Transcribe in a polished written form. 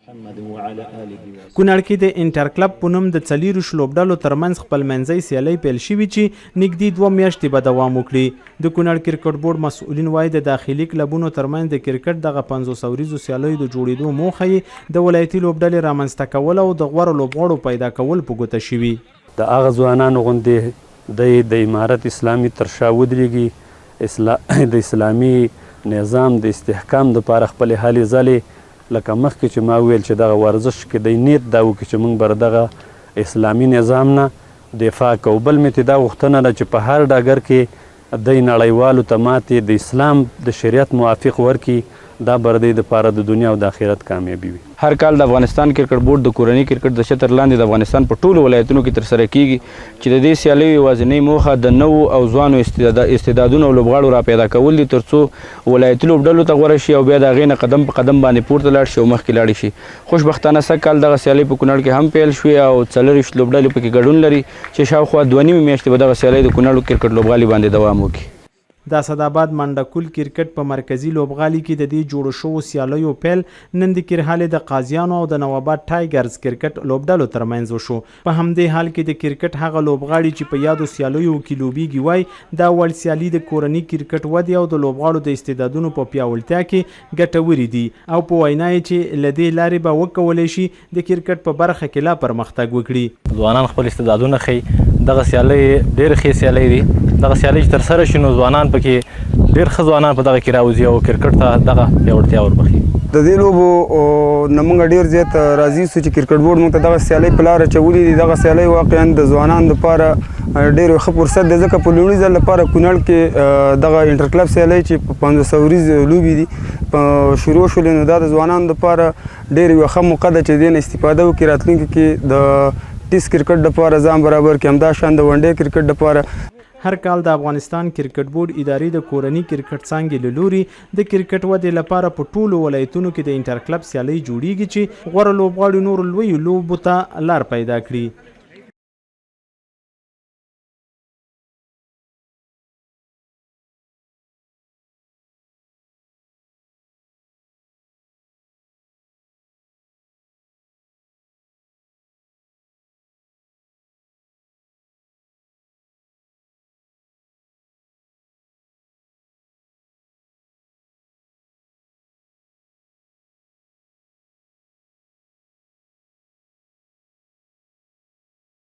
کونړ کې د انټر کلب په نوم د 40 لوبډلو ترمنځ خپلمنځي سیالۍ پیل شوې چې نږدې 2 میاشتې به دوام وکړي. د کونړ کرکټ بورډ مسؤلین وایي د داخلي کلبونو ترمنځ د کرکټ دغه 500 ورځو سیالیو د جوړېدو موخه یې د ولایتي لوبډلې رامنځته کول او د غوره لوبغاړو پیدا کول په ګوته شوي. د هغه ځوانانو غوندې د امارت اسلامي تر شا ودرېږي، د اسلامي نظام د استحکام دپاره خپلې هلې ځلې لکه مخکې چې ما ویل چې دغه ورزش کې دی نیت دا وکړي چې موږ به دغه اسلامي نظام نه دفاع کوو. بل مې دا غوښتنه ده چې په هر ډګر کې دی نړیوالو ته ماتې د اسلام د شریعت موافق ورکړي، دا به د دپاره د دنیا او د آخرت کامیابي وي. هر کال د افغانستان کرکټ بورډ د کورني کرکټ د چتر لاندې د افغانستان په ټولو ولایتونو کې ترسره کیږي چې د دې سیالیو یوازینۍ موخه د نوو او ځوانو استعدادونو او لوبغاړو را پیدا کول دي تر څو ولایتي لوبډلو ته غوره شي او بیا د هغې نه قدم په قدم باندې پورته لاړ شي او مخکې لاړې شي. خوشبختانه سږ کال دغه سیالۍ په کونړ کې هم پیل شوې او 40 لوبډلې پکې ګډون لري چې شاوخوا 2 میاشتې به دغه سیالۍ د کونړ کرکټ لوبغالي باندې دوام وکړي. د اسداباد منډکول کرکټ په مرکزي لوبغالي کې د دې جوړو شوو سیالیو پیل نن د کرهالې د قاضیانو او د نواباد ټایګرز کرکټ لوبډلو ترمنځ وشو. په همدې حال کې د کرکټ هغه لوبغاړي چې په یادو سیالیو کې لوبیږي وای دا وړ سیالي د کورني کرکټ ودې او د لوبغاړو د استعدادونو په پیاوړتیا کې ګټورې دي او په وینا یې چې له دې لارې به وکولی شي د کرکټ په برخه کې لا پرمختګ وکړي. ځوانان خپل استعدادونه ښیي، دغه سیالۍ ډېرې ښې سیالۍ دي. دغه سیالۍ چې ترسره شي نو ځوانان پکې ډېر ښه ځوانان په دغه کې راوځي او کرکټ ته دغه پیاوړتیا وربخي. د دې لوبو نه موږ ډېر زیات راضي سو چې کرکټ بورډ موږ ته دغه سیالۍ په لاره اچولې دي. دغه سیالۍ واقعا د ځوانانو دپاره ډېر ښه فرصت دی ځکه په لومړي ځل لپاره کونړ کې دغه انټر کلب سیالۍ چې په 500 ورځې لوبې دي شروع شولې نو دا د ځوانانو دپاره ډېر یوه ښه موقع ده چې دې نه استفاده وکړي راتلونکي کې د ټیسټ کرکټ دپاره ځان برابر کړي، همدا شان د ونډې کرکټ دپاره. هر کال د افغانستان کرکټ بورډ ادارې د کورني کرکټ څانګې له لوري د کرکټ ودې لپاره په ټولو ولایتونو کې د انټر کلب سیالۍ جوړیږي چې غوره لوبغاړي نورو لویو لوبو ته لار پیدا کړي.